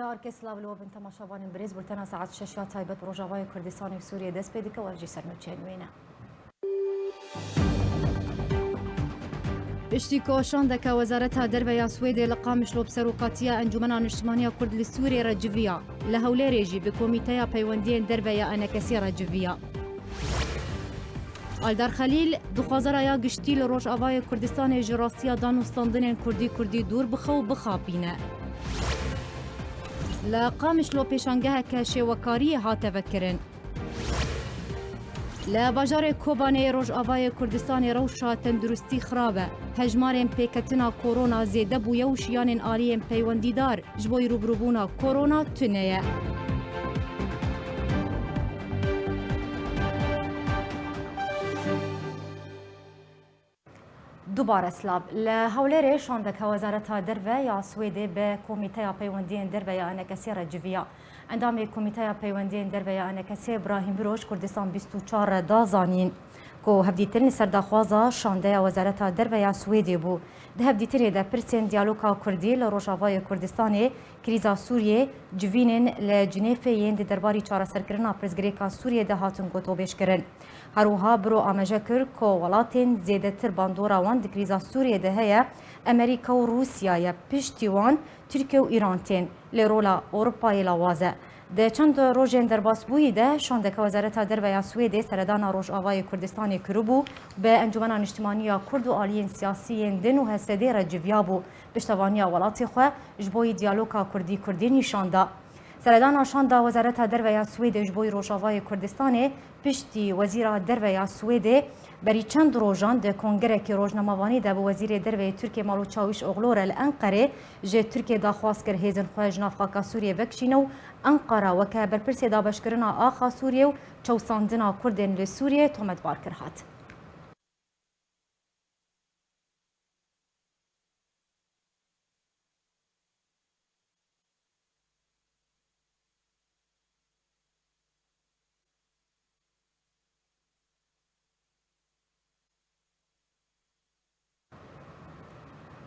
کارکێ سلااو بن تەماشاوانین برێز بولتەنا ساعت 6 تایبەت ڕۆژاوای کوردستانی و سووریە دەست پێ دیکە وەرجی سەرنوچێن وێنە. پشتی کۆشاندەکە وەزارەتا دەربەیە سوێدێ لە قامشلۆ بسەرۆکاتیە ئەنجومەنا نیشتیمانیە کورد لە سووریە ڕەجڤیە لە هەولێرێژی بە کۆمیتەیە پەیوەندیên دەربەیە ئەنەکەسی ڕەجڤیە. ئالدار خەلیل دخوازەرایە گشتی لە ڕۆژئاوای کوردستانی ji rastiya danûstandinên Kurdî دوور بخە و bixapîne. لە قامشلۆ پێشانگەهەکە شێوەکاریە هاتەڤەکردن. لە باژارê Kobanê Rojavayê Kurdistanê rewşa tenduristî xirabe. Hejmarên pêketina korona zêde bûye û şiyanên aliyên peywendîdar ji bo rûbirûbûna korona tune ye. دووبارە سلااو لە هەولێرێ شاندەکە وەزارەتا دەربە یا سوێدێ بە کۆمیتەیە پەیوەندیên دەربەیە ئەنەکەسی ڕەجڤیە. ئەندامێ کۆمیتەیە پەیوەندیên دەربەیە ئەنەکەسێ براهیم برۆژ کوردستان 24 دازانین کۆ هەفدیترنی سەرداخوازە شاندەیە وەزارەتا دەربەیە سوێدێ بوو. Di hevdîtinê pirsên diyaloga Kurdî li Rojavayê Kurdistanê krîza Sûriyê civînên li Cinêfeyên di derbarî çareserkirina pirsgirêka Sûriyê de hatin gotobêjkirin. Herûha biro amaje kir ku welatên zêdetir bandora wan di krîza Sûriyê de heye Amerîka û Rûsyayê piştî wan Tirkiye û Îran tên lê rola Ewropayê lawaz e. Di çend rojên derbasbûyî de şandeka Wezareta Derveya Swêdê seredana Rojavayê Kurdistanê kiribû bi Encumena Niştimaniya Kurd û aliyên siyasiyên din û hesedê re civiya bû piştevaniya welatê xwe ji bo diyaloga Kurdî nîşanda. Seredana şanda Wezareta Derveya Swêdê ji bo Rojavayê Kurdistanê piştî Wezîra Derveya Swêdê berî çend rojan di kongerekî rojnamavanî de bi Wezîrê Derveyê Tirkiye Mal û Çawiş Oğlo re li Enqerê ji Tirkiye daxwaz kir hêzin xwe ji nav xaka Sûriyê vekişîne û Enqara weke berpirsê dabeşkirina axa Sûriyê û çewsandina Kurdên li Sûriyê tometbar kir hat.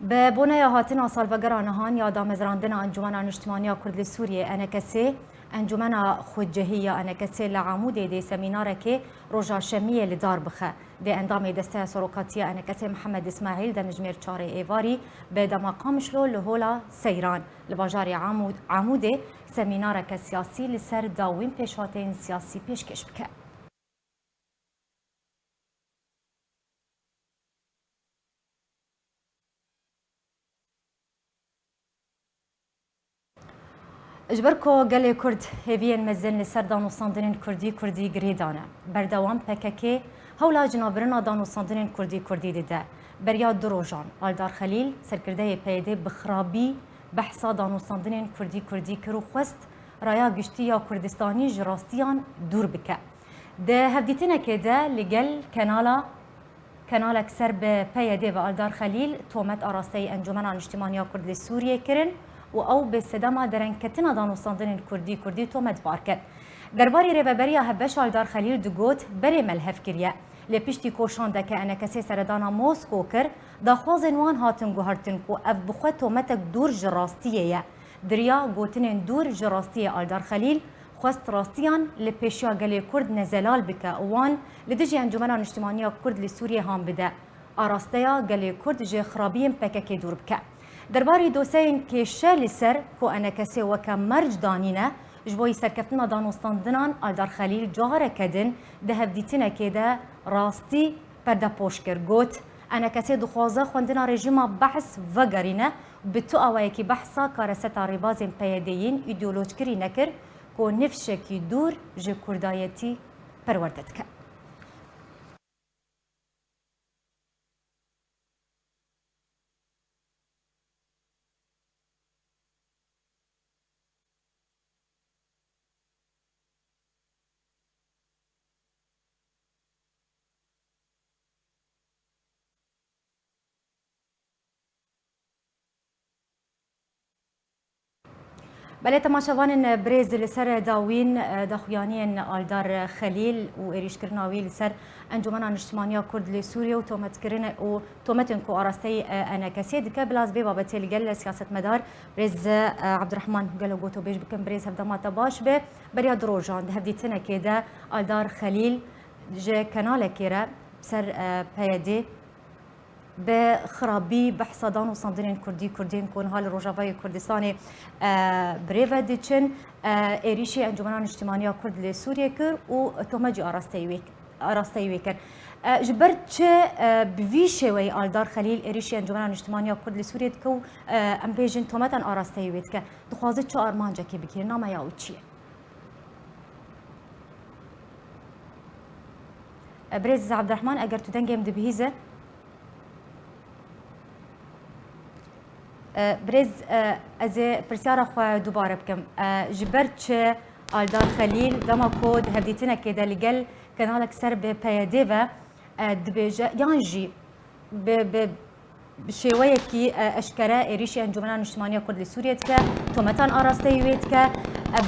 به بنای هاتنا سالوگران هان یا دامزراندن انجمن نشتمانیا کرد سوریه انکسی انجمن خودجهی انکسی لعمود دی سمینار که روژا شمیه لدار بخه ده اندام دسته سروکاتی انکسی محمد اسماعیل ده مجمیر چاره ایواری به دمقامشلو لهولا سیران لباجار عمود سمینار که سیاسی لسر داوین پیشاتین سیاسی پیشکش بکه. اجبرکو گله کرد هیوین مزن لسر دانوستاندنین کردی گریدانه بردوام پککی هولا جنابرنا دانوستاندنین کردی دیده بریا دروژان آلدار خلیل سرکرده پیده بخرابی بحثا دانوستاندنین کردی کرو خست رایا گشتی یا کردستانی جراستیان دور بکه ده هفدیتینه که ده لگل کنال اکثر به پیده و آلدار خلیل تومت آراسته انجمن اجتماعی کرد سوریه کرن و او به صدما درنکتنا دانوستاندن کردی تومت بارکت درباری رهبری هبش آلدار خلیل دگوت بری ملحف کریه لپیشتی کوشانده که انکسی سردانا موسکو کر داخوازن وان هاتن گوهرتن کو اف بخواه تومتک دور جراستیه دریا گوتن دور جراستیه آلدار خلیل خواست راستیان لپیشیا گلی کرد نزلال بکه وان لدجی انجمنا اجتماعی کرد لسوریه هم بده آراستیا گلی کرد جه خرابیم پککی دور بکه درباری دوسین که شل سر کو انکسی وکم مرج دانینه جبوی سرکفتنا دانوستاندنان آلدار خلیل جوهر کدن ده هفدیتینه که ده راستی پرده پوشکر گوت انکسی دخوازه خوندنا رژیم بحث وگرینه به تو اوایی که بحثا کارستا ریبازین پیدهین ایدئولوژکری نکر کو نفشکی دور جه کردایتی پروردد که بله تماشاوان بريز لسر داوين دخويانين آلدار خليل و إريش كرناوي لسر انجمن اجتماعية كرد لسوريا وتومتن كو أرستي أنا كسيد كبلاز بيبا بتيل جل سياسة مدار بريز عبد الرحمن قالوا قوتو بيش بكم بريز هفدا ما تباش به بريا دروجان هفدي تنا كده آلدار خليل جا كنال كيرا بسر بيدي بخرابي بحصدان و صندرين كردين كون هال روجافای کردستان بريفا ديچن إريشي انجمنان اجتماعية كرد لسوريا كر و تومجي أراستي ويكر جبرت بفيشي وي آلدار خليل إريشي انجمنان اجتماعية كرد لسوريا كو ام بيجن تومتن أراستي ويتك دخوازت شو أرمانجا كي بكير ناما ياو چيه بريز عبد الرحمن اگر تو دنگم دبهيزه بريز از پرسیار خو دوباره بکم جبرت چه آلدار خلیل دما کود هدیتنا كده لقل كنالك سر بپیاده و دبیجه یانجی بشويه كي اشكرا إريشي انجمنان اجتماعية كرد لسوريا تكا تومتان أراستي ويتكا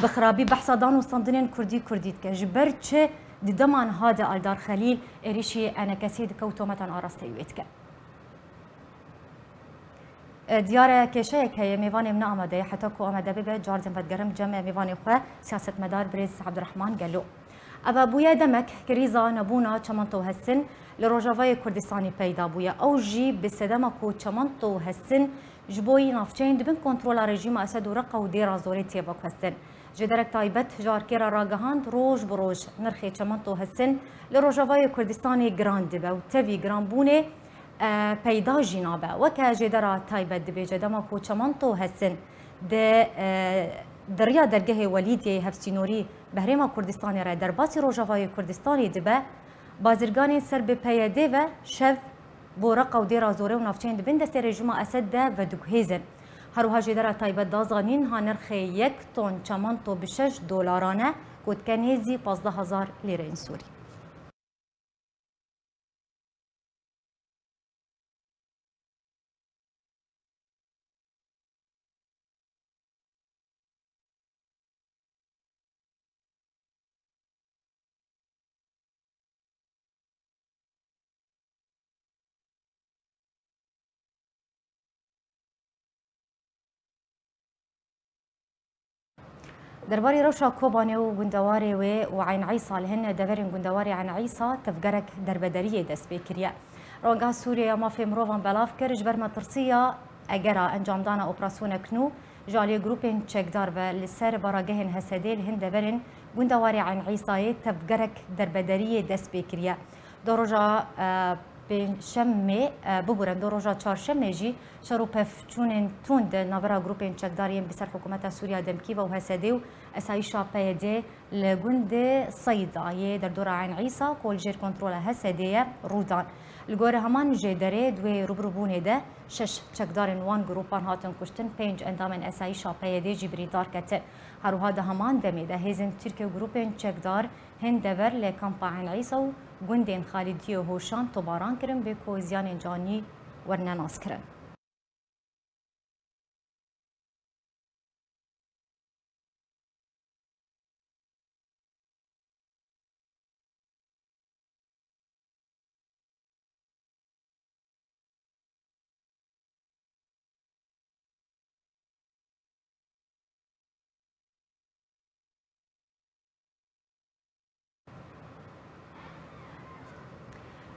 بخرابي بحصدان وصندنين كردي تكا جبرت چه دمان هذا آلدار خليل إريشي أنا كسيد كوتومتان أراستي ويتكا دیار کشایک هی میوانی من آمده حتی کو آمده به جاردن بدگرم جمع میوانی خو سیاست مدار بريز عبد الرحمن قالو أبا بويا دمك كريزا نبونا چمنتو هسن لروجافای کردستانی پیدا بویا او جی بسدما کو چمنتو هسن جبوی نافچین دبن کنترل رژیم اسد ورقه و دیر زوری تیبا هسن جدرك تايبت جار كيرا راجهاند روج بروج نرخي چمنتو هسن لروجافای کردستانی گراند با و تبي گران بونه پیدا جنابه وکه جدرا تایبت دبیجه دما کو چمنتو هسن دریا درگه ولیدی هفسینوری بهرما کردستانی را در باسی روجاوای کردستانی دبه بازرگانی سر به پیاده و شف بورق و دیر زوره و نافچین دبن دست رژیم اسد ده و دگهیزن هروها جدرا تایبت دازانین ها نرخ 1 تن چمنتو به $6 کود کنیزی 15,000 لیره سوری درباري روشا كوباني وغندواري وعين عيسى لهن دفرين غندواري عين عيسى تفقرك دربدريه دس بكريا رونغا سوريا ما في مروفان بلاف كرج برما ترسيا اجرا انجام دانا اوبراسيون كنو جالي جروبين تشيك داربا للسر براجهن هسديل هن دفرين غندواري عين عيسى تفقرك دربدريه دس بكريا درجه شمه ببرن دو روزا چهارشنبه جی شروع پفچونن توند نورا گروپین چکداریم بسر حکومت سوریا دمکی و حسدی و اسایشا پیده لگوند صیدای در دور عین عیسی کل جیر کنترل حسدی رودان الگوره همان جدره دوی روبروبونه ده 6 چکدارن وان گروپان هاتن کشتن 5 اندامن اسایشا پیده جبری دار کته هروها ده همان دمی ده هیزن ترکیه گروپین چکدار هند دور لکامپا عین عیسی و گوندین خالدی و هوشان توباران کرن به کوزیان جانی ورنناس کرن.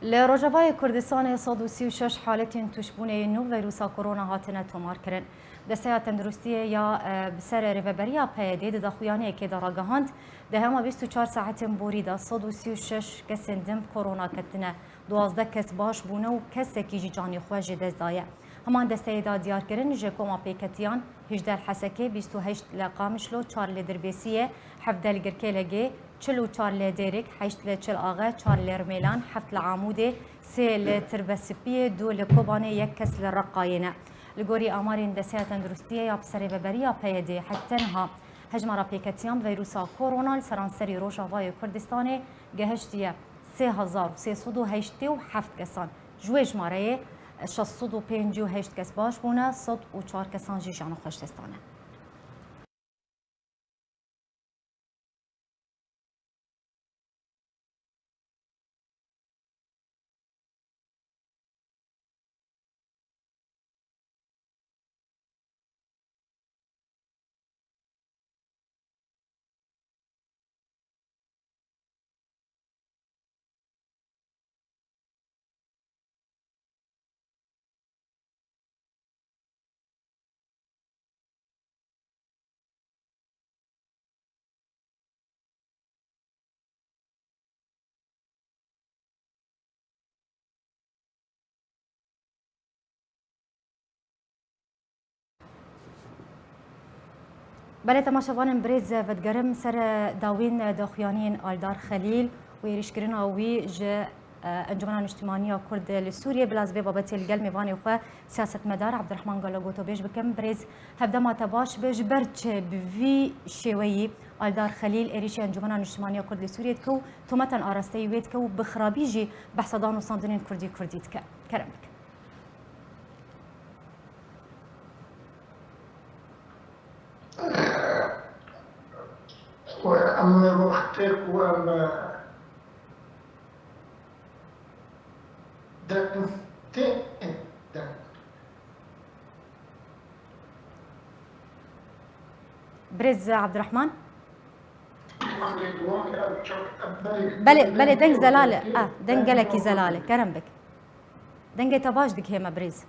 لروجافای کردستان 136 حالت تشبونه نو ویروس کرونا هاتنه تومار کرن دسته تندرستی یا بسر ریوبریا پیدید دخویانه که دراگهاند ده هما 24 ساعت بوریده 136 کس دم کرونا کتنه 12 کس باش بونه و کس کی جانی خوش دزدایه همان دسته دا دیار کرن جکوما پیکتیان 18 حسکه 28 لقامشلو 4 لدربیسیه 17 لگرکه لگه 44 لديرك 8 لتشل آغا 4 لرميلان 7 لعامودة 3 لتربسبية 2 لكوباني يكس للرقاينة لغوري آمارين دسية تندرستية يا بسري ببريا بيدي حتى نها هجمة رابيكتيان فيروسا كورونا لسرانسري روجافای كردستاني جهشتية 3387 كسان جويج ماريه 658 كس باش بونا 104 كسان جيجان خوش دستانه بله تماشاوان برز ودگرم سر داوین داخویانین آلدار خلیل و ایریشکرین آوی ج انجمن اجتماعی کرد لسوریه بلازبه بابت الگل میوانی خو سیاست مدار عبدالرحمن گالاگوتو بیش بکم برز هفده ما تباش بیش برچ بوی شوی آلدار خلیل ایریش انجمن اجتماعی کرد لسوریه کو تومتن آراسته وید کو بخرابی جی بحثدان و صندن کردی کرم بک وأما وقتك وأما دقيقتين برز عبدالرحمن بله دنگ زلاله دنگ لکی زلاله کرم بک دنگ تباش دک هما برز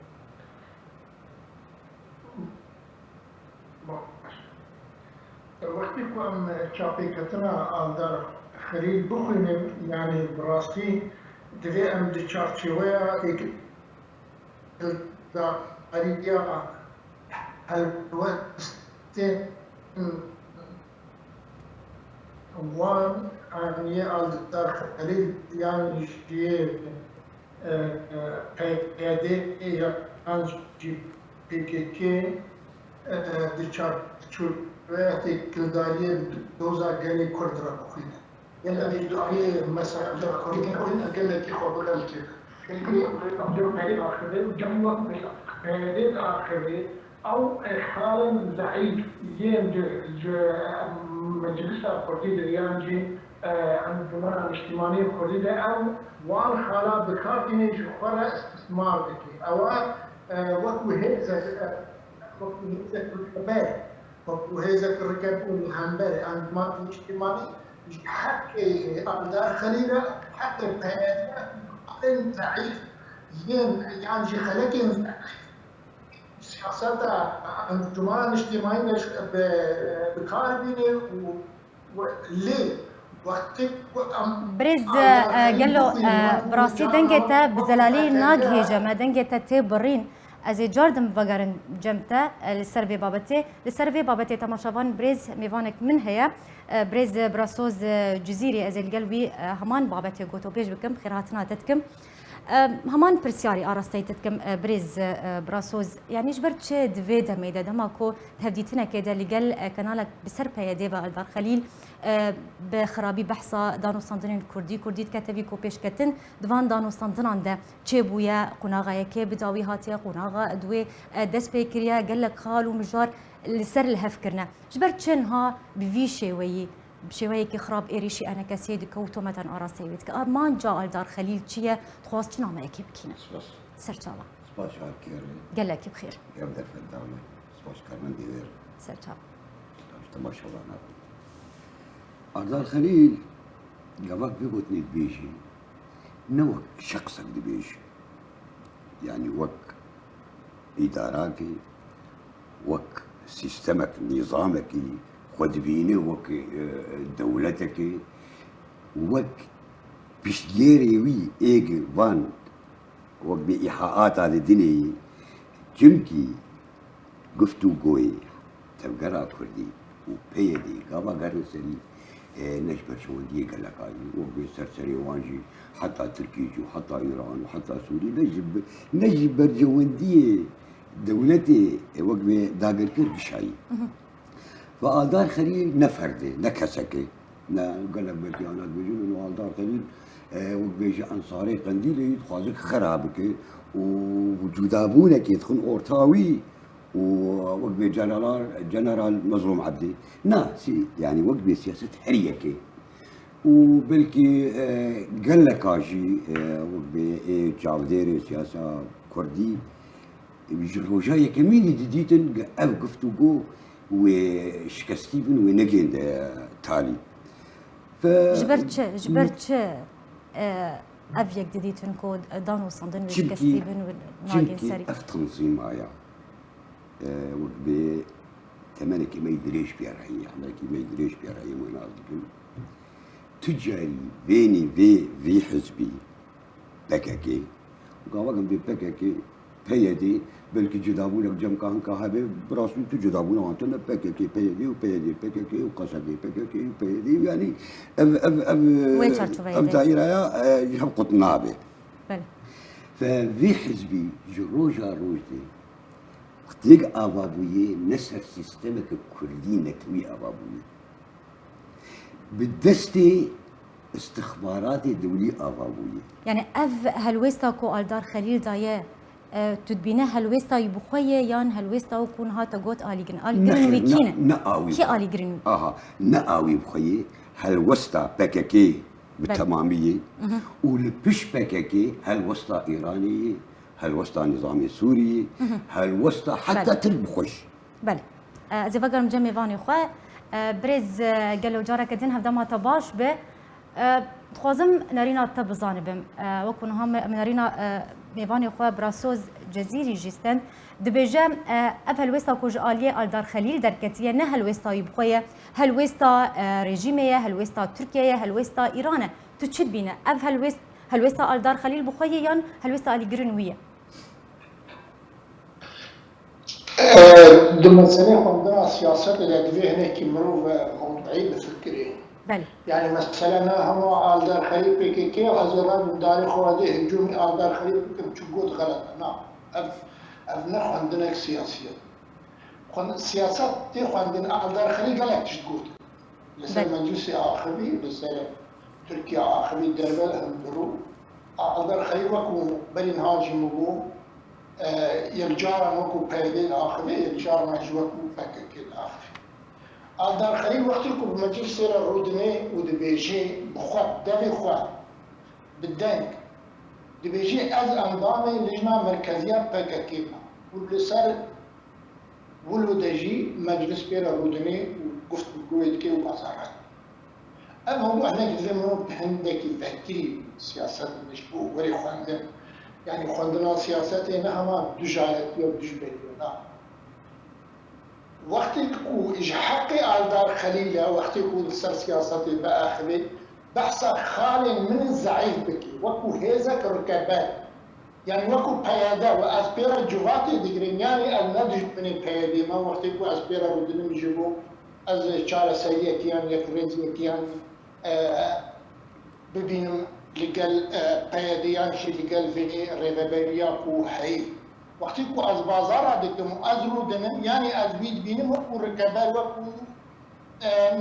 وقتی که ام چاپی کتنا آلدار خلیل بخونیم یعنی براستی دوی ام دی چارچویا ایک دا قریبیا هلوستی وان آنیه آلدار خلیل یعنی جیه پیاده یا انجی پیکیکی دی چارچویا وقتی کرداری دوزا گلی کرد را بخوید. یعنی اگه داری مثلا در کردی کنید اگر کی خوب گل که. یعنی جو پهلی آخره و جمع وقت پهلی آخره او حال ضعیف یم جو مجلس کردی دریان جی انجمن اجتماعی کردی ده او وان حالا بکار اینه جو خورا استثمار بکی. وقت وهي وهذا الركب والهمبري عند ما الاجتماعي حق أقدار خلينا حق القيادات أن تعيش يعني خلقين سياسات الجماعة الاجتماعية بكاربينه وليه برز قال له براسي دنجتا بزلالي ناقه جما دنجتا تبرين از جاردم وگرن جمتا لسربي بابتي تماشاوان برز ميوانك من هيا برز براسوز جزيري از القلبي همان بابتي قوتو بيش بكم خيراتنا تتكم همان برسياري آراسته تتكم برز براسوز يعني جبرت دويدا ميدا دماكو تهديتنا كده لقل كنالك بسر بيديبا الدار خليل بخرابي بحثا دانو صندنين كردي كتبي كوبيش كتن دوان دانو صندنان ده تشيبويا قناغا يكي بداوي هاتيا قناغا ادوي دس بيكريا قال لك خالو مجار لسر الهفكرنا جبرت شنها بفي شوي بشوي كي خراب إيريشي أنا كسيد كوتو متن أراسيويت ما جاء الدار خليل تشيا تخواص شنو ما يكيب كينا سرتالا سباش كير قال لك بخير يبدأ في الدولة سباش كارمن دير سرتالا ما شاء الله الدار خليل قبل بيقول بيجي نوك شخصك بيجي يعني وك إداراتي وك سيستمك نظامك خدبيني وك دولتك وك بشديري وي ايجي وان وك بإيحاءات هذه الدنيا جمكي قفتو قوي تبقرا كردي وبيدي قابا قرسري نجبر شو دي قال لك وك سرسري وانجي حتى تركيجي وحتى ايران وحتى سوريا نجبر جوندي دولتي وك داقر كرد شاي فآلدار خليل نفردي نكسكي قال لك بيتيانات بيجون انه آلدار خليل وبيجي انصاري قنديلي خازك خرابك وجدابونك يدخل اورتاوي وقبي جنرال مظلوم عبدي ناسي يعني وقبي سياسة حريكي وبلكي قال لك اجي وقبي جاوديري سياسة كردي بيجي الرجاية كمين جديدة قفتو جو وشكستيبن ونجين تالي جبرت افيك جديدة كود دانو صندن وشكستيبن وناجين سري تنظيم هايا وقبي تمانك ما يدريش بيا رأيي عمرك ما يدريش بيا رأيي وين قصدك تجاري بيني في حزبي بكاكي وقاوة بكاكي پیدی بلکه جدابون جمع کن که هبه براسون تو جدابون آنتون پککی پیدی و پیدی پککی و قصدی پککی و پیدی یعنی وين شرطوا اف دائره هم قطنابه بله ففي حزبي جروجا روجدي وقتيق ابابويه نسر سيستمك كردي نتوي ابابويه بالدستي استخبارات دولي ابابويه يعني اف هلويستا كو الدار خليل دايه تدبينه هلويستا يبخويه يان هلويستا وكون هاتا قوت آلي جرين ويكينه نقاوي كي آلي جرين نقاوي بخويه هلوستا بككي بالتمامية والبش بككي هلوستا إيرانية هلوستا نظامي سوري هلوستا حتى تربخش بله زي فقر مجمع فاني خواه برز قالوا جارة كدين هفدا ما تباش به تخوزم نارينا تبزانبم وكون هم نارينا ميفاني خواه براسوز جزيري جيستن دبيجا اف هلوستا كوج آلية الدار خليل دركتية نه هلوستا يبخوية هلوستا ريجيمية هلوستا تركيا هلوستا إيران تشد بينا اف هلوستا الدار خليل بخوية يان هلوستا آلي جرينوية دمسنه عندنا سياسات اللي دوی هناك مروف موضوعي بفكري بله يعني مثلا هم آلدار خليل بكيكي وهزرات من داري خوادي هجومي آلدار خليل بكم تشقود غلط نعم أبناء عندنا سياسية سياسات تي عندنا آلدار خليل قالك تشقود لسه مجلس آخري لسه تركيا آخري دربل هندرو آلدار خليل وكو بلين هاجي مبو يرجع وكو بيدين آخري يرجع مجوكو بكيكي الآخري آلدار خليل وقتی که بمجلس سر رودنه و دبیجی بخواد دلی خواد بدنگ دبیجی از اندام لجنه مرکزیه پککی و لسر ولو دجی مجلس بیر رودنه و گفت بگوید که و بازارات اما موضوع هناك زي ما هندك فكري سياسات مشبوه وري خواندن يعني خواندنا سياساتي نهما دجالت يو دجبريونا وقتی که اج حقی آلدار خلیل وقتی که سر سیاستی بآخری بحث خال من الزعيم بكي وكو هيزك ركبات يعني وكو بيادا واسبيرا جواتي ديجرين يعني النضج من البيادي ما وقتی که اسبيرا ودنم يجيبو از چار سيئة كيان يكرنز كيان ببينم لقل بياديان شي لقل في ريفابيريا كو حي وقتی که از بازار دکتم از رو دنم یعنی از بید بینم وقت رکبال وقت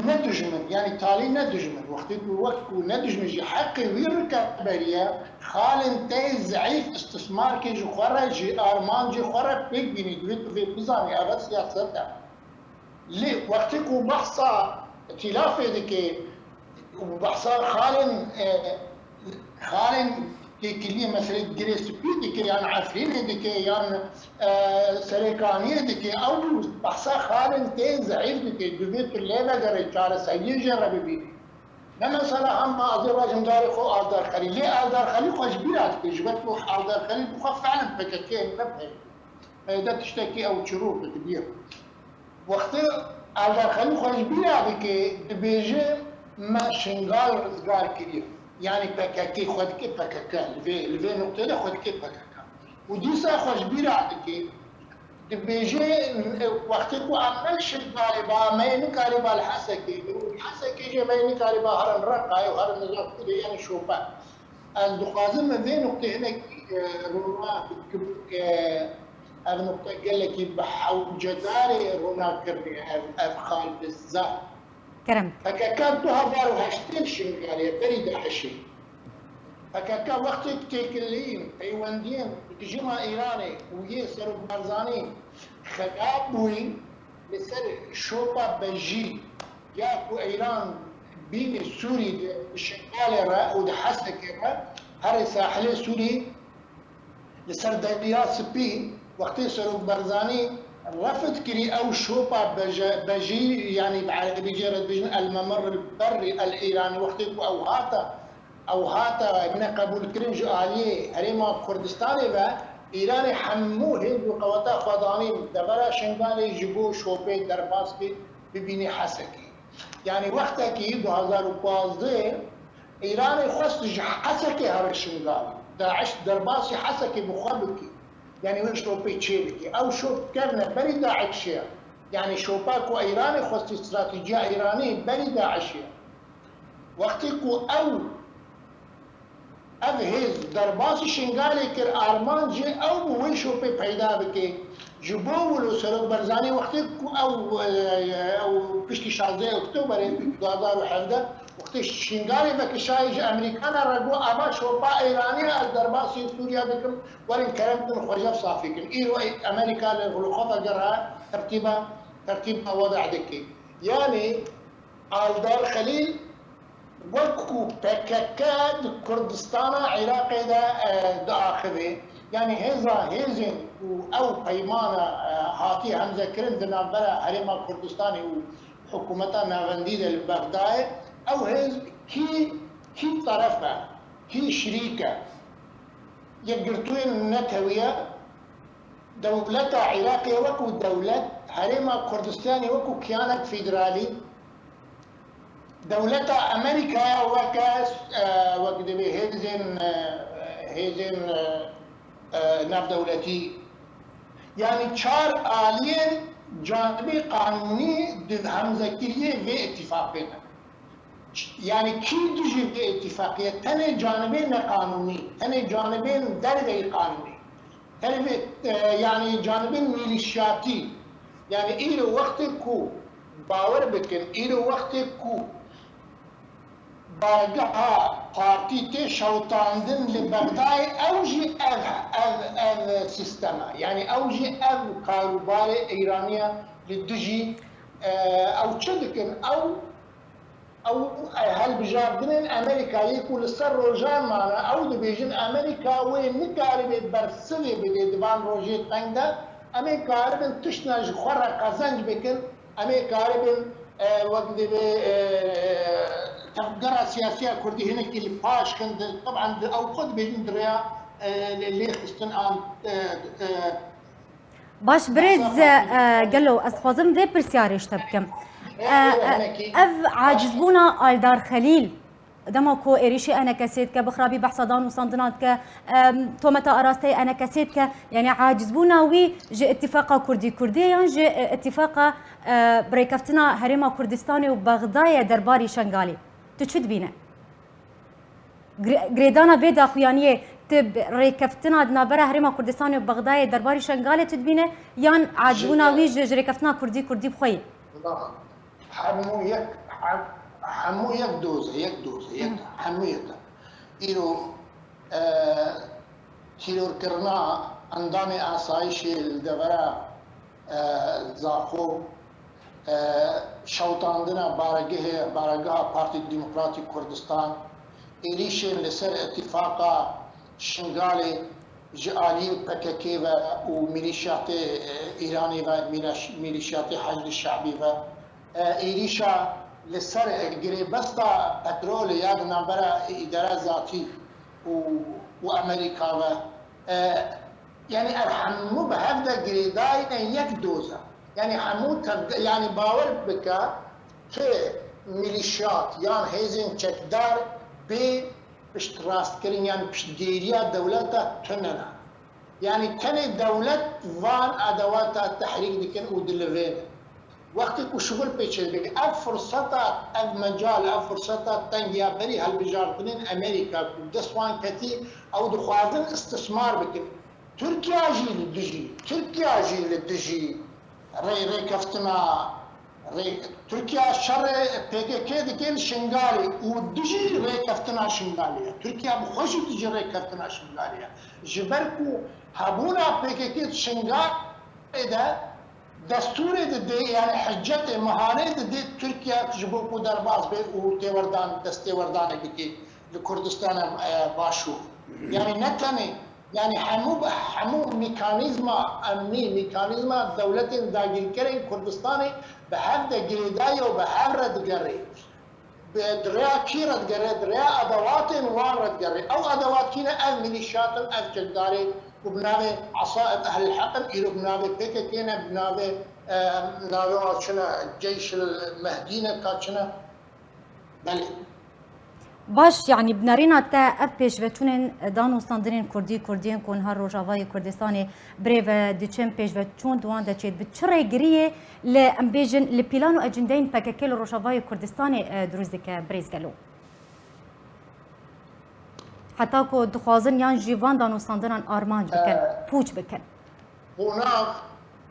ندجمن یعنی تالی ندجمن وقتی که وقت ندجمن حقی وی رکبالیا خالن تای ضعیف استثمار که جو خوره جی آرمان جی خوره پیک بینی دوید تو فی بزانی اول سیاست ده لی وقتی که بحثا اتلافه دکه بحثا خالن که کلیه مثلا گریس پیدی که یان عفرینه دیگه یان سرکانیه دیگه او بحثا خالن تین ضعیف دیگه دویت لیلا گره چار سیه جربی بی نه مثلا هم آذربایجان داره خو آلدار خلیل لی آلدار خلیل خوش بیرات که جبت خو آلدار خلیل بخو فعلا بککی نبه پیدا تشتکی او چروب کبیر وقت آلدار خلیل خوش بیرات که دبیجه ما شنگال رزگار کریه يعني بكاكي خد كي بكاكا الفي نقطة ده خد كي بكاكا وديسا خوش بيرا عدكي دبيجي وقتكو عمل شبالبا ما ينكاربا الحسكي جي ما ينكاربا هرن رقاي وهرن نزاق كده يعني شوفا الدخازم من ذي نقطة هنا رونا هذا نقطة قال لك بحو جداري رونا كرني أفخال بالزهر كرم فكان تهبر وهشتين شنقالية بريدة حشي فكان وقت تكلين ايواندين تجمع ايراني ويسر بارزاني خدابوي لسر شوبا بجي ياكو ايران بين سوري الشنقالي را ودحسك را هري ساحلي سوري لسر دقيقات سبي وقت يسر بارزاني رفض كري او شوبا بجي يعني بجرد الممر البري الايراني وقت او هاتا ابن قبول كريم جو عليه هريما كردستاني با ايراني حموه هند وقواتا خداني دبرا شنغالي جيبو شوبي درباسكي ببيني حسكي يعني وقتها كي 2015 ايراني خست حسكي هر شنغالي داعش درباسي حسكي مخبكي يعني وش شوبي تشيلكي او شوب كرنا بري داعشيه يعني شوباكو ايراني خص استراتيجيه ايرانيه بري داعشيه وقتكو او هز درباس شنغالي كر ارمان جي او بوي شوبي پیدا بكي جبو ولو سلوك برزاني وقتكو او بشكي 16 اكتوبر 2017 وقت شنغالي بكشايج امريكانا رجو اما شوبا ايراني الدرباسي سوريا بكم ورن كرمتم خجف صافيكم ايرو امريكا لغلوخوفا جرها ترتيب وضع دكي يعني الدار خليل وكو بككاد كردستان عراقي دا اخذه يعني هزن او قيمانا هاتي هم ذكرن دنابرا هرما كردستاني وحكومتا نافنديده لبغداد او هز كي طرفه كي شريكه يقرتوين نتويه دولة عراقية وكو دولة هرما كردستاني وكو كيانت فيدرالي دولة أمريكا وكاس وكدبي هيزن ناف دولتي يعني شار آليين جانبي قانوني ضد همزكية في اتفاقية يعني كي تجي في اتفاقية تاني جانبين قانوني تاني جانبين درجة قانوني تاني يعني جانبين ميليشياتي يعني إلو وقت كو باور بكن إلو وقت كو بارگاه پارتی تی شوتاندن لبغداد اوجی اف سیستما یعنی اوجی اف کاروبار ایرانیا لدجی او چدکن او هل بجاردن امریکایی کل سر روجان معنا او دبیجن امریکا و نکاری برسوی بده دوان روجی تنگده امریکا ربن تشناج خورا قزنج بکن امریکا ربن وقت تفكرة سياسية كردي هنا اللي باش كنت طبعا او خد بين دريا اللي خصن ان باش بريز قالوا اسخوزم ذي برسياريش تبكم اف عاجزبونا الدار خليل دمكو إريشي أنا كسيت كبخرابي بحصدان وصندنات ك تومتا أراستي أنا كسيت ك يعني عاجزبونا وي جي اتفاقا كردي يعني جي اتفاقا بريكفتنا هريما كردستاني وبغدايا درباري شنغالي تشد بينا غريدانا بيدا خويانيه تب ريكفتنا دنابرا هريما كردستاني وبغدايا درباري شنغالي تدبينا يان عاجبونا وي جي ريكفتنا كردي بخوي حمو یک دوزه حمویتا ایرو تیرور کرنا اندام آسایش الدورا زاخو شوطاندنا بارگاه پارتی دموکراتی کردستان ایریشن لسر اتفاقا شنغالی جعالی پککی و میلیشیات ایرانی و میلیشیات حشد الشعبی و ایریشا لسر گریبستا پترول یاد نمبر اداره ذاتی و امریکا و يعني الحمو بهذا جريداين يك دوزة يعني حمو يعني باور بك كي ميليشيات يعني هيزن تشكدار باشتراست كرين يعني بشديريا دولتا تننا يعني كان دولة فان ادوات التحريك دي كان ودلفين وقتك وشغل بيتشل بك اف فرصتا اف مجال اف فرصتا تنجيا بري هالبجاردنين امريكا دسوان كتي او دخوازن استثمار بك تركيا جي للدجي ري كفتنا تركيا شر PKK دكين شنغالي ودجي ري كفتنا شنغالية تركيا بخوش تجي ري كفتنا شنغالية جبركو هابونا PKK شنغالي ده دستور دي يعني حجة مهانة دي تركيا تجيبوكو درباز بي وتيوردان دستيوردان بكي لكردستان باشو يعني نتني يعني حمو ميكانيزم امني ميكانيزم دولة داخل كرين كردستاني بهذا جريداي وبهذا دقري بدريا كيرة دقري دريا ادوات وارد دقري او ادوات كينا اف ميليشيات اف جلداري وبنابي عصائب اهل الحقل إلو بنابي بيكا كينا بنابي نابي شنا جيش المهدينا كاتشنا بل باش يعني بنارينا تا اف پیش وچونن دانو ستاندرین کردیان کن هر روجاوای کردستان بریو دیچم پیش وچون دوان دچید بچره گریه ل امبیجن ل پلان و اجندین پککل روجاوای کردستان دروز دک بریز گلو حتی کو دخوازن یان جیوان دانو ستاندران آرمانج بکن پوچ بکن قناغ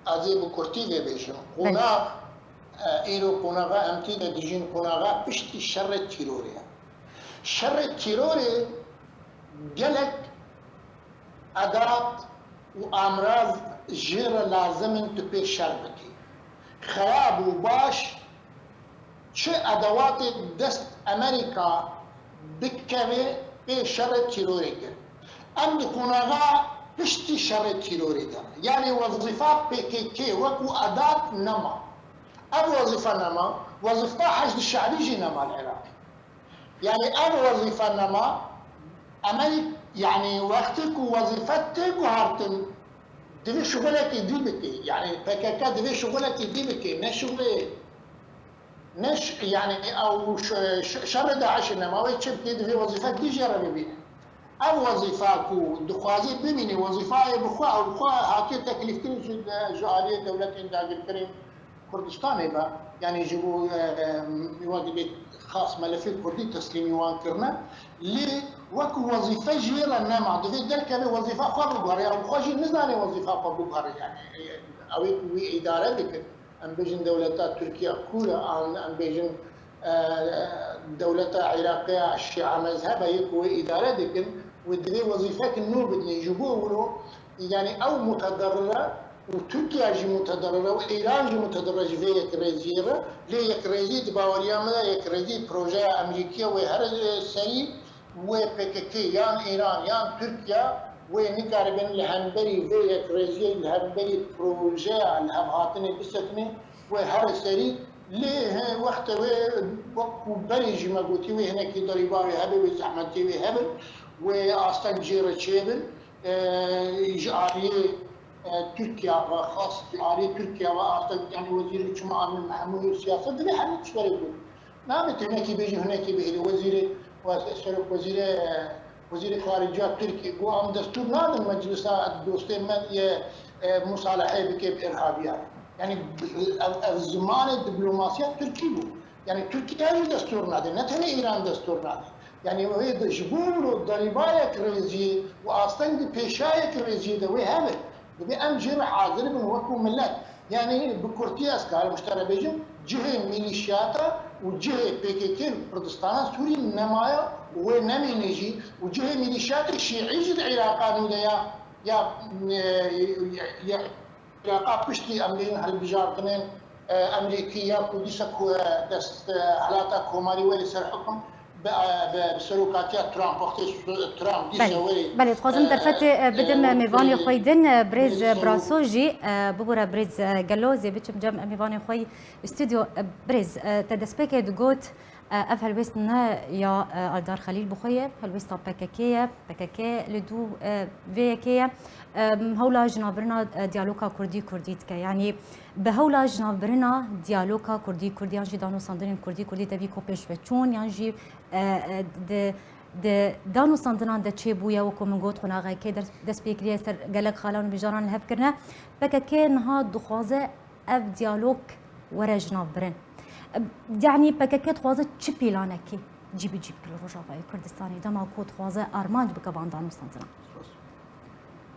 ازی بکرتی بیشم قناغ ایرو قناغا امتید دیجین قناغا پشتی شر تیروریه شر التيروري جلك أداة وأمراض جيرة لازم تبي شربتي خراب وباش شو أدوات دست أمريكا بكبي بي شر التيروري أم يكونها بشتي شر التيروري ده يعني وظيفات PKK وكو أداة نما أو وظيفة نما وظيفة حشد الشعبي جي نما العراقي يعني أنا وظيفة نما أمريك يعني وقتك ووظيفتك وهارتن دي شغلك دي بكي يعني PKK دي شغلك دي بكي نش يعني أو شر داعش نما ويتشبكي دي وظيفة دي جربي بينا أو وظيفاكو دخوازي بميني وظيفة بخوا أو بخوا هاكي تكلفتين جعالية دولة إنداج الكريم كردستان با يعني يجيبوا يواجب خاص ملفي كردي تسليم يوان كرنا لي وكو وظيفه جيرا نما دفي دلك وظيفه خو بغاري او خوجي نزاني وظيفه خو بغاري يعني او وي اداره بك ام بيجن دولتا تركيا كورا ام بيجن دولتا عراقيه الشيعه مذهبها يكو اداره دك ودي وظيفه النوب يجيبوه يعني او متضرره وتركيا جي متضرره وايران جي متضرره في يكريزيره لي يكريزي باوريا ما يكريزي بروجي امريكيه وهر سري وبككي يان ايران يان تركيا ونكاربن الهمبري في يكريزي الهمبري بروجي الهبهاتني بستني وهر سري ليه وقت وقت بريجي ما قلتي وهناك ضريباوي هبل وزحمتي وهبل واصلا جيره شيبل جاريه تركيا وخاص في تركيا وأعتقد يعني وزير الاجتماع من محمود السياسة ده حل شوي يقول نعم هناك بيجي هناك بيجي وزير خارجية تركي قام دستور نادم مجلس الدوستين من مصالحة بكيب إرهابيات يعني الزمان الدبلوماسية تركي يعني تركيا هي دستور نادم نتهني إيران دستور نادم يعني وهي جبور الضريباية كريزي وأصلا بيشاية كريزي ده وهذا بأم جير حاضر من وكو ملات يعني بكورتيا اسكال مشترى بيجن جهه ميليشياتا وجهه PKK بردستان سوري نمايا ونمي نجي وجهه ميليشيات الشيعي العراق نودا يا عراق بشتي امرين هالبجارتنين امريكيه كوديسا دست حالاتا كوماري ويلي سر حكم بسلوكاتيات ترامب وقت ترامب دي سوي بله تخوازم درفت بدم میوانی خویدن برز براسوجی ببورا برز گلوزی بچم جمع میوانی خوی استودیو برز تدسپیک دگوت اف هلوست نه یا الدار خلیل بخویه هلوست پککیه لدو ویکیه هولا جنابرنا دیالوگا کردی که یعنی به هولا جنابرنا دیالوگا کردی یعنی دانو ساندرین کردی تبی کوپش و چون یعنی دانو ساندران ده چه بویا و کومن گوت خناغه که دست بیکریه سر گلک خالان بیجاران الهف کرنه پککیه نها دخوازه اف دیالوگ ورا جنابرن يعني بكاكيت خوازه چی پیلانکی جیب کل روجاوای کردستانی دما کود خوازه ارمانج بکبان دانو سانتنا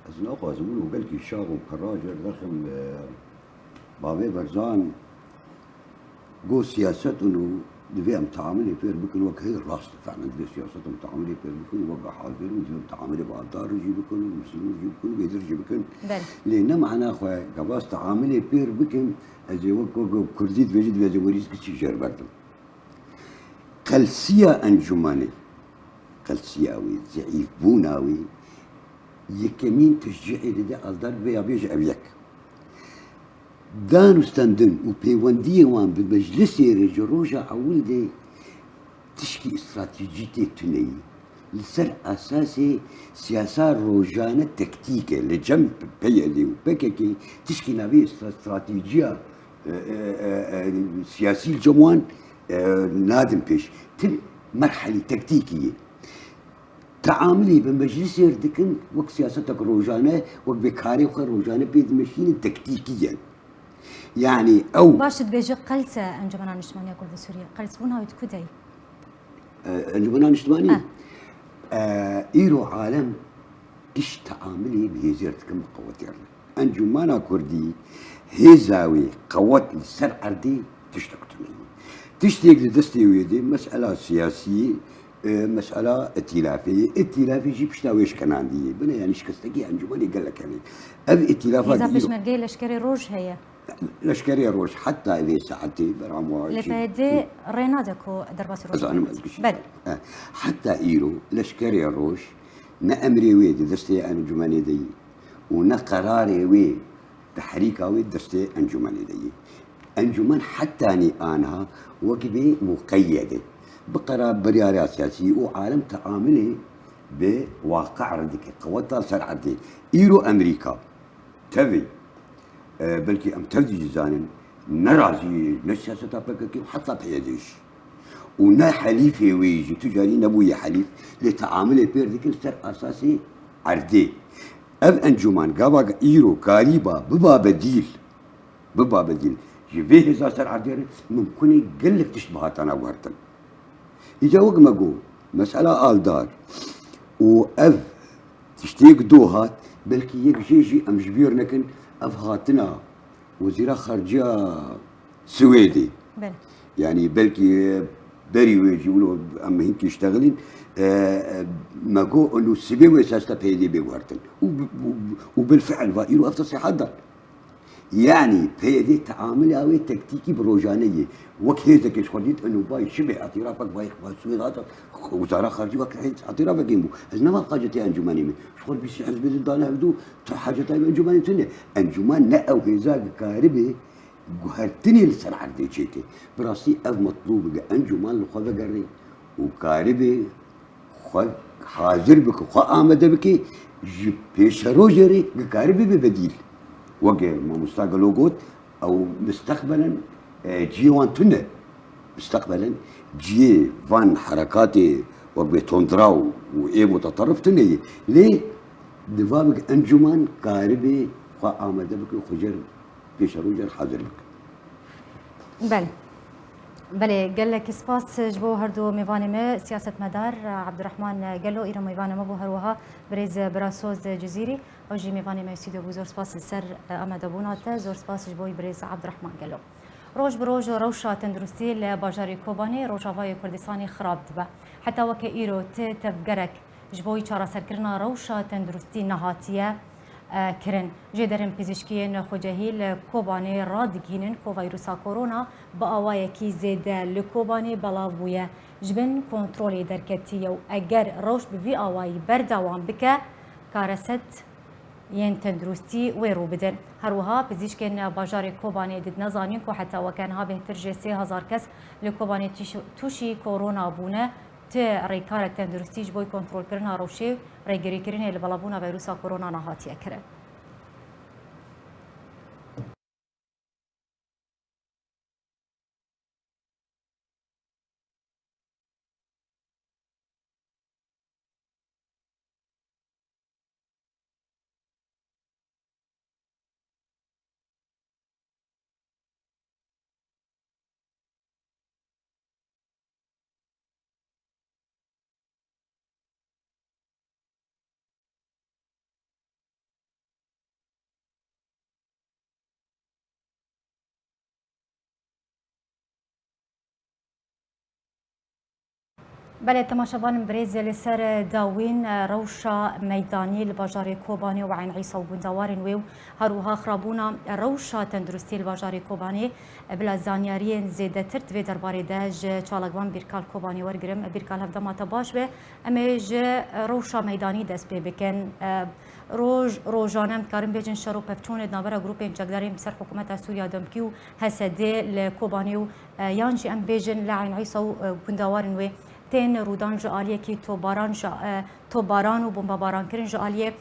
از ناقازمون و بلکی شاق و کراجر رخم باوی برزان گو سیاستونو دوی هم تعاملی پیر بکن وقت هی راست فعلا دوی سیاستون تعاملی پیر بکن وقت حاضر و دوی تعاملی با دار جی بکن و مسلم جی بکن و بیدر جی بکن لینه معنا خواه گواز تعاملی پیر بکن از وقت کردید وجد و جمهوریت کچی جر بردم قلسیه انجمانی قلسیاوی ضعیف بوناوی یکمین تشجیعی دیده الدار و یا بیج اویک دانستندن و پیوندی وان به مجلس رجروجا اول ده تشکی استراتیجی تنهی لسر اساس سیاسا روجانه تکتیکه لجنب پیدی و بککی تشکی نوی استراتیجیا سیاسی الجموان نادم پیش تن مرحلة تكتيكية تعاملي بمجلس يردكن وقت سياستك روجانة وبكاري وخر روجانة بيد مشين تكتيكيا يعني أو باش تبيجي قلسة أنجمنا نشتمانية كل سوريا قلس بونها وتكودي أنجمنا نشتماني إيرو عالم إيش تعاملي بهزيرتكم قوتيرنا أنجمنا كردي هزاوي قوات السر عردي تشتكتني تشتيك دستي ويدي مسألة سياسية مسألة ائتلافي جيب شتاويش كان عندي بنا يعني شكستكي أنجماني قال لك يعني أب ائتلافات إذا بشمرقي لشكري روج هي لشكري روج حتى إذا ساعتي برامو لبادي رينادكو درباس روج أنا ما أدري بل حتى إيرو لشكري روج نأمري ويدي دستي أنجماني دي ونقراري ويد تحريك ويد دستي أنجماني دي أنجمان حتى أني أنا وقبي مقيدة بقرار بريارة سياسية وعالم تعامله بواقع ردك قوتها سر عدي إيرو أمريكا تبي بلكي أم تبدي جزانا نرازي نسياسة بككي وحتى بيديش ونا حليف ويجي تجاري نبوي حليف لتعامل بيردك سر أساسي عردي أف أنجمان قابا إيرو كاريبا ببا بديل جبيه إذا سر عردي ممكن يقلك تشبهات أنا وهرتن إجا وقت ما قول مسألة آل دار وأف تشتيق دوهات بلكي يجي أم جبير نكن أف هاتنا وزيرة خارجية سويدي بل يعني بلكي بري ويجي يقولوا أما هيك يشتغلين ما قو إنه سبيوي ساستا بيدي بيوارتن وبالفعل فايرو أفتح حدا يعني بيدي تعامل أوي تكتيكي بروجانية وكهيزك إيش خديت إنه باي شبه اعترافك باي سويد هذا وزارة خارجية وكهيز اعترافك يمو هزنا حاجتي أنجماني من شغل بيسي حزب الدانا بدو حاجتي أنجماني تانية أنجمان نأو هيزاك كاربي هرتني لسر عردي تشيكي براسي أف مطلوب أنجمان لخوة قري وكاربي خو حاضر بك خو آمده بك بيش روجري كاربي ببديل وقع ما مستقبل وجود او مستقبلا جي وان تونه مستقبلا جي فان حركاتي وبتوندراو وايه متطرف تونه ليه دفابك انجمان قاربي وآمده بك خجر بيش روجر حاضر بك بل بله قال لك سباس جبو هردو ميفاني ما سياسة مدار عبد الرحمن قال له إيرا ميفاني ما بو هروها بريز براسوز جزيري أو جي ميفاني ما يستيدو بو زور سباس السر أما دابوناتا زور سباس جبوي بريز عبد الرحمن قال له روج بروج روشا تندرستي لباجاري كوباني روشا فاي كردستاني خراب دبا حتى وك إيرو تفقرك جبوي چارا سركرنا روشا تندرستي نهاتية کرن جدرن پزشکیان خوجهیل کوبانی رادگینن کو ویروسا کرونا با آوایکی زیده لکوبانی بلاویه جبن کنترلی درکتی و اگر روش بوی آوایی بردوام بکه کارست ين تندروستي ويرو بدن هروها پزشکیان باجار کوبانی دید نزانین کو حتی وکنها بهتر جسی 1000 کس لکوبانی توشی کرونا بونه ته ريكارة تندرستيج بوي كنترول كرنا روشي ريجري كرنا اللي بلابونا فيروسا كورونا نهاتيا كرن بله تماشاوان بريزيل سر داوين روشا ميداني الباجاري كوباني وعين عيسى وبندوارن ويو هروها خرابونا روشا تندرستي الباجاري كوباني بلا زانيارين زيادة ترت في درباري داج چالقوان بيركال كوباني ورقرم بيركال هفدا ما تباش به اميج روشا ميداني دست بكن روجانم كارم بيجن شرو بفتون نابرا جروبين جاكدارين بسر حكومة سوريا دمكيو هسدي لكوباني يانجي ام بيجن لعين عيسى وبندوارن ويو تين رودان جاليه كي توباران و بمباران كرن جاليه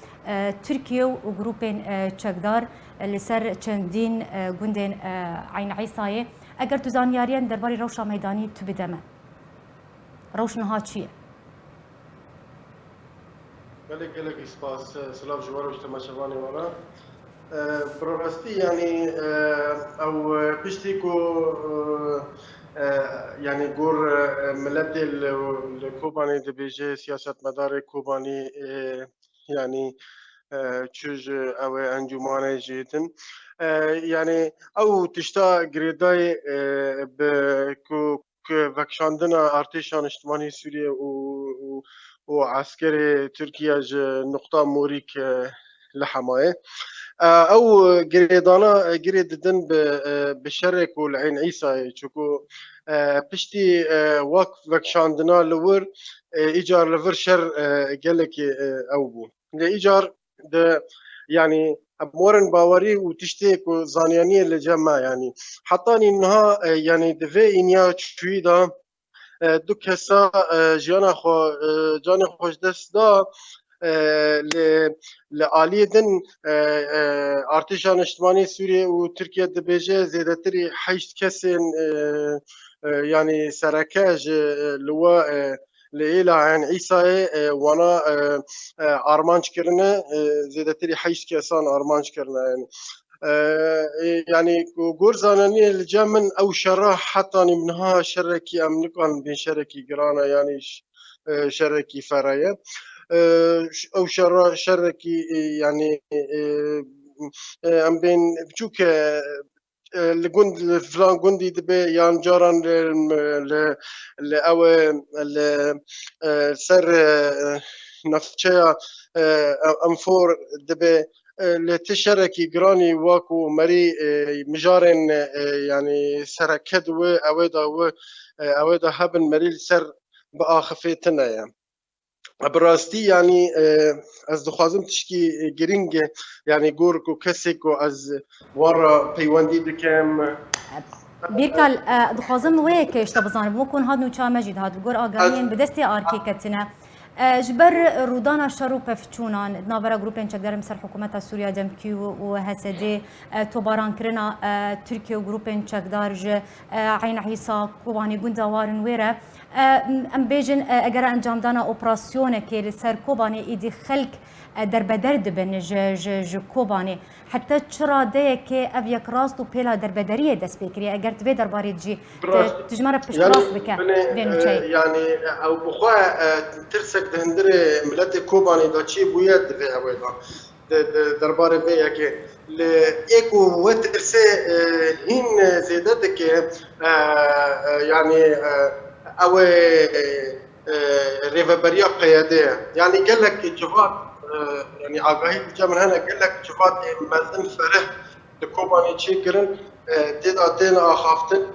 تركيا و جروبين تشكدار لسر چندين گوندين عين عيسايه اگر تو زانياريان درباري روشا ميداني تو بدمه روشنها چیه؟ gelek spas سلاف جوار و تماشاوانی وانا براستی يعني او بيشتيكو يعني جور ملت الكوباني دبيجي سياسة مدار كوباني يعني تشوج او انجمانه جيتن يعني او تشتا جريداي بكو فاكشاندنا ارتيشان اجتماعي سوريا وعسكري تركيا نقطة موريك لحماية او جريدان بالشرك والعين عيسى شكو بشتي واك فاكشاندنا لور ايجار لفر شر قالك او بو لايجار ده يعني مورن باوري وتشتيك وزانيانية لجمع يعني حطاني انها يعني دفي انيا تشويدا دوك هسا جانا خوش دست دا لآلية دن ارتشان اجتماعي سوريا وتركيا دبيجي زيادتري حيث كسن يعني سركاج لواء لإله عن عيسى وانا ارمانش كرنا زيادتري حيث كسان ارمانش كرنا يعني جورزانني الجمن او شرح حتى منها شركي امنكان بين شركي قرانا يعني شركي فرايا او شركي يعني ام بين بشوك لجند فلان جندي دبي يان جاران ل او سر نفتشا امفور دبي لتشاركي جراني واكو مري مجارن يعني سركد و اودا هبن مري سر باخفتنا يعني براستي يعني از دخوازم تشكي جرينج يعني جوركو كسيكو از ورا بيواندي دكم بیرکل دخوازم وی که اشتا بزنم ممکن هاد نوچا مجید هاد بگور آگاهین بدستی آرکی کتنه جبر رودانا شروع پفچونان ناورا گروپین چقدر مثل حکومت سوریا دمکی و هسدی توباران کرنا ترکیه و گروپین چقدر ج عین عیسی کوبانی گندوارن ویره ام بیجن اگر انجام دانا اپراسیون که لسر کوبانی ایدی خلق در بدر دبن ج کوبانی حتى چرا ده که او یک راست و پیلا در بدریه دست بکری اگر توی در باری جی تجمره پشت راست بکه يعني او بخوا ترسك دهندري ملت كوباني دا چي بويد في اويدا دربار في يكي لإيكو وترسي هين زيدتك يعني او ريفابريا قيادية يعني قال لك جواد يعني آگاهی بجا من هنا قال لك جواد مزن فرح لكوباني شكرن تدا تنا خافتن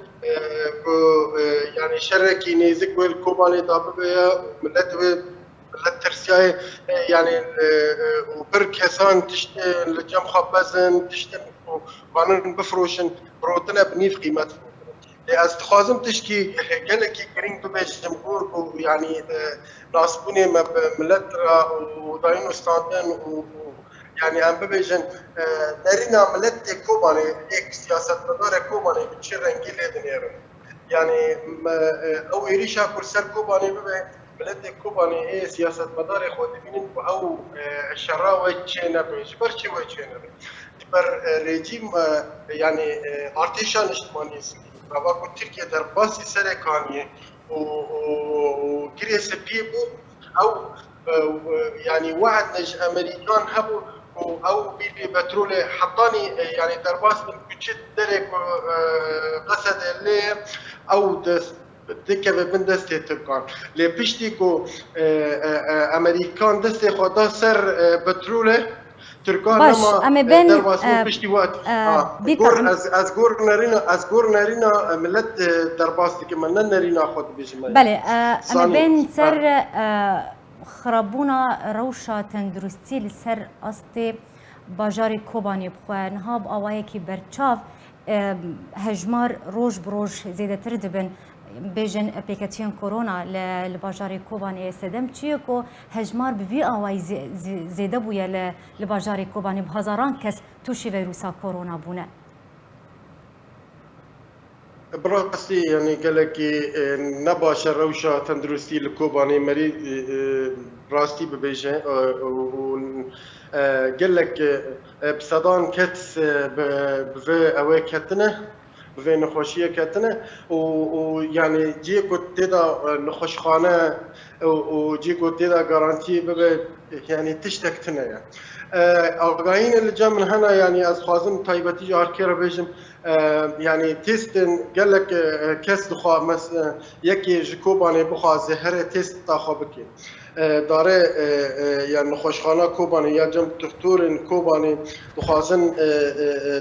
يعني شركي نيزك والكوباني داببيا ملت ترسياي يعني وبركسان تشت لجم خبزن تشت وقانون بفروشن بروتنا بنيف قيمته استخوازم تشكي قالك جرين ببيش جمهور يعني ناسبوني ملت وداينو ستاندن يعني ام ببيجن نارينا ملت كوباني اك سياسة مدار كوباني بتشير رنجيلي دنيرو يعني او يريشا كرسر كوباني ببي ملت كوباني اي سياسة مدار خودمين او الشراوي تشينا بيجبر شي وتشينا بر ريجيم يعني ارتيشان اجتماعي باكو تركيا در باسي سركانية وكريس بيبو او يعني وعد نج امريكان هبو او بيلي بترول حطاني يعني در باس من كتشت درك قصد اللي او دكه ببن دسته تركان لبيشتيكو امريكان دسته خدا سر بتروله تركان لما اما بين بشتي وقت از گور نرینا ملت درباستي كما نرينا خود بيجمع بله اما بين سر خرابونا روشا تندرستی لسر است باجاری کوبانی بخوان هاب آوایی کی برچاف هجمار روش بروش زیده تر دبن بیجن اپلیکاسیون کرونا لباجاری کوبانی استدم چیه کو هجمار بوی آوای زیده بویه لباجاری کوبانی بهزاران کس توشی ویروسا کرونا بونه براسي يعني قال لك نباش الروشة تندرستي لكوباني مريض راستي ببيجين قال لك بصدان كتس بفي أوي كتنه بفي نخوشية كتنه ويعني جيكو تدا نخوش خانة وجيكو تدا جارانتي ببي يعني تشتكتنا يعني آقاين اللي جا من هنا يعني از خازن طيبتي جار كيرا بيجم يعني تيستن قال لك كاس دخوا مس يكي جكوباني بخوا زهره تيست تاخو بكي داره يعني خوشخانه کوبانی یا جم دکتور کوبانی دخوازن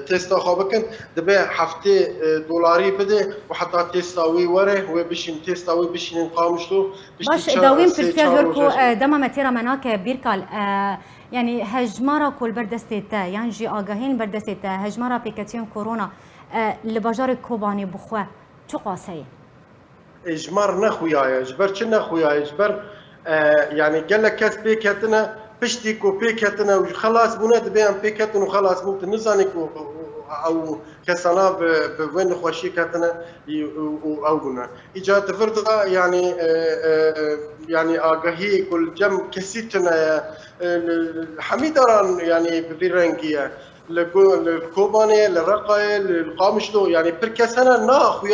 تست تاخو بکن دبه هفته دلاری بده و حتی تستاوی وره و بشین تستاوی بشین قامشلو باش داوين برسيركو دما متيرا مناك بيركال يعني هجمارا كل بردستيتا يعني جي آگاهين بردستيتا هجمارا بيكاتيون كورونا لباجار كوباني بخوا شو قاسي اجمار نخويا اجبر چه نخويا اجبر يعني قال لك كاس بيكاتنا بشتيكو بيكاتنا وخلاص بنا دبيان بيكاتنا وخلاص ممكن نزانيكو او كسانا بوين خوشي كاتنا او بنا اجات فرضا يعني يعني آگاهی كل جم كسيتنا حميدران يعني بفيرنجيا الكوباني الرقاي القامشلو يعني بركسنا ناخ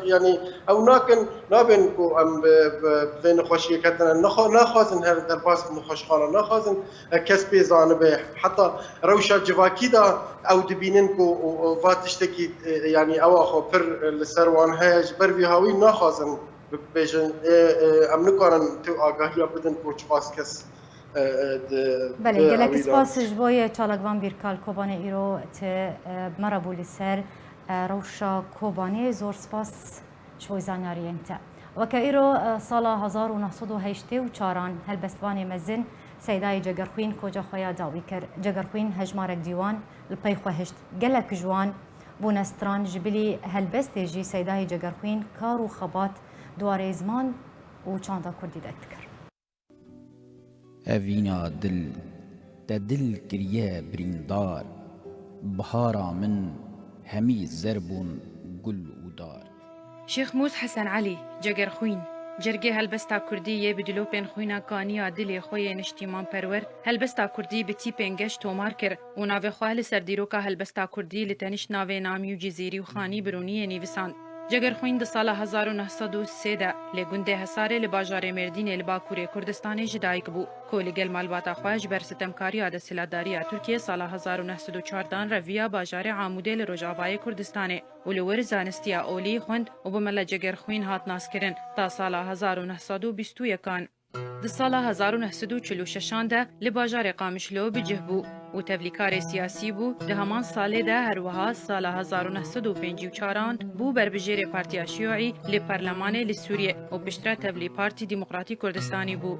يعني او ناكن نابن كو ام بين خوشي كتنا ناخذن هذا درباس من خوشخانه ناخذن كسبي زانبه حتى روشه جواكيدا او دبيننكو فاتشتكي يعني او اخو بر السروان هاج بر في هاوي ناخذن بيجن ام نكون تو آگاهی بدن کوچ پاس کس بله گلک سپاس جبوی چالکوان بیرکال کوبانه ایرو ت مرابولی سر روشا کوبانه زور سپاس شوی زانیاری انت وکه ایرو سال 1984 هلبستوانی مزن سیدای جگرخوین کجا خویا داوی کر جگرخوین هجمارک دیوان الپی خوهشت گلک جوان بونستران جبلی هلبست جی سیدای جگرخوین کار و خبات دواره زمان و چاندا کردی دکتر اوینا دل کریه بریندار بهارا من همی زربون گل و دار شيخ موس حسن علي جگر خوين جرگه هلبستا کردی بدلو پین خوینا کانیا دلی خوی نشتیمان پرور هلبستا کردی بتی پنگش تومار کر و ناو خواه سردیرو که هلبستا کردی لتنش ناو نامی و جزیری و خانی برونی نیوساند جگر خوین د سال 1903 ده لگونده حساره لباجار مردین لباکوری کردستان جدایک بو کولگل مالباتا خواج بر ستمکاری عاد سلاداری ترکیه سال 1914 رویا باجار عاموده لروجاوای کردستان ولور زانستیا اولی خوند و بمل جگر خوین هات ناس کرن تا سال 1921 د سال 1946 ده لباجار قامشلو بجهبو و تبلیکار سیاسی بو ده همان ساله ده هروها سال 1954 بو بربجیر پارتیا شیوعی لپارلمان لسوریه و پشتره تبلی پارتی دموکراتی کردستانی بو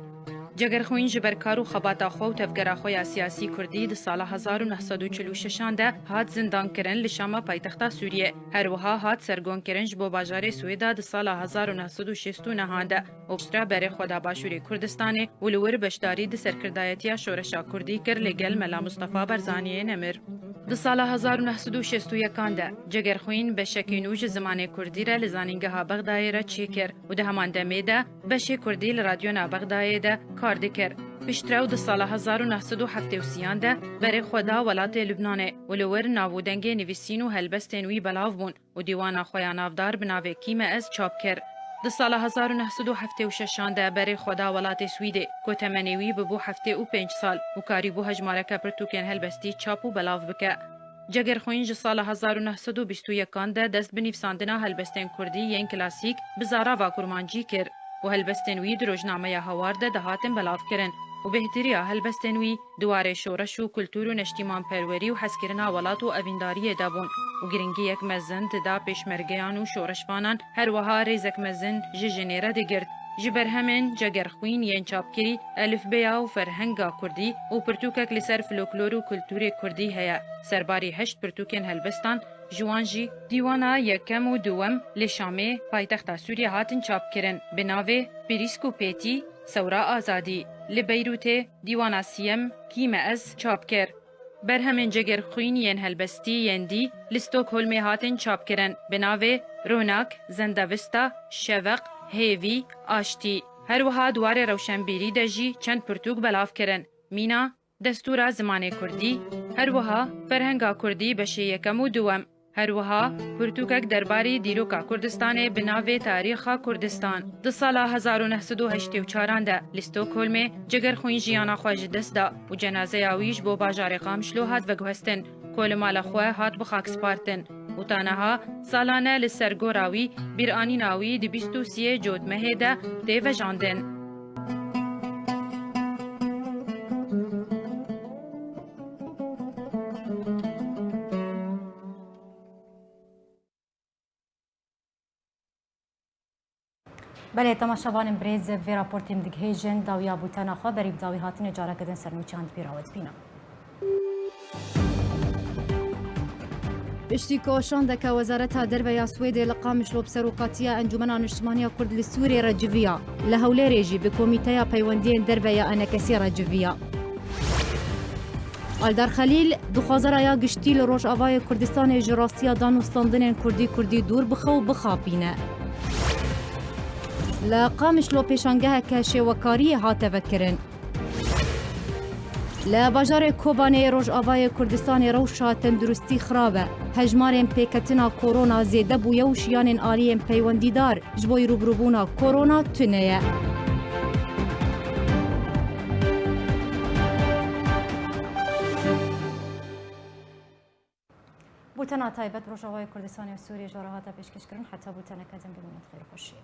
جگر خوین جبر کارو خباتا خو و تفگرا خویا سیاسی کردی د سال 1946 ده هات زندان کرن لشام پایتخت سوریه هروها هات سرگون کرن جبو باجار سویدا د سال 1969 هانده و پشتره بر خدا باشوری کردستان ولور بشداری د سرکردایتی شورشا کردی کر لگل ملا مصطفی برزانی نمر د سال 1961 ده جگر خوین به شکینوج زمان کردی را لزانینگه ها بغدای را چیکر و ده همان دمه ده بشه کردی لرادیو نا بغدای ده کار دکر پشتراو د سال 1973 ده بر خدا ولات لبنان ولور ناودنگ نویسین و هلبستن وی بلاو بون و دیوان خویا نافدار بناوه کیم از چاپ کر د سال 1976 ده بر خدا ولات سویده کو تمنوی بو هفته و 5 سال و کاری بو هجماره کپرتوکن هلبستی چاپ و بلاو بکه جگر خوین ج سال 1921 ده دست بنویساندنا هلبستن کردی ین کلاسیک بزارا و کرمانجی کر و هلبستن وی دروجنامه هوار ده دهاتن بلاف کرن و بهتریا هلبستن وی دواره شورش و کلتور و نشتیمان پروری و حسکرنا ولات و اوینداری دابون و گرنگی یک مزن دا پیشمرگیان و شورشوانان هر وها ریزک مزن جنیره ده گرد جبر همین جگر خوین ین چاپکری الف بیا و فرهنگا کردی و پرتوکک لسر فلکلور و کلتور کردی هیا سرباری 8 پرتوکن هلبستان جوانجی دیوانا یکم و دوم لشامه پایتخت سوریه هاتن چاپ کرن بناوه پریسکو پیتی سورا آزادی لبیروت دیوانا سیم کیم از چاپ کر برهمین جگرخوین ین هلبستی ین دی لستوکهولم هاتن چاپ کرن بناوه روناک، زندوستا، شوق، هیوی، آشتی. هر وها دوار روشنبیری دجی چند پرتوک بلاف کرن. مینا دستور زمان کردی، هر وها فرهنگا کردی بشه یکم و دوم. هر وها پرتوکک درباری دیروکا کردستان بناوه تاریخا کردستان. ده سالا 1984 ده لستوکهولم جگرخوین جیانا خواج دست دا و جنازه آویش بو باجار قامشلو هات وگوستن کل مال خواه هات بخاک سپارتن. و تانها سالانه لسرگوراوی بیرانی ناوی دی 23 جود مهده دی وجاندن. بله تماشاوان بريز في راپورتیم دگهیجن داویا بوتانا خو بری بداوی هاتین جارا کدن سرنوچاند پیراوت بینا. پشتی کوشان دک وزارت دربیا سوید لقامش لوب سروقاتیا انجمن انشتمانیا کرد لسوری رجویا لهولی ريجي بكوميتيا پیوندین دربیا انکسی رجویا. آلدار خلیل دخوازر یا گشتی لروش آوای کردستان جراسیا دانوستاندن کردی دور بخو بخابینه. لقامش لو پیشانگه که شوکاری هاته وکرن. لباجار کوبانه روش آوای کردستان روشا تندرستی خرابه. هجمارن پیکتنا کورونا زیده بویه و شیانن آلین پیوندیدار جبوی روبروبونا کورونا تنیه. بولتنا تایبت روش آوای کردستان و سوریه جارهاتا پیشکش کرن حتی بولتنا کدن ببینید خیر خوشی.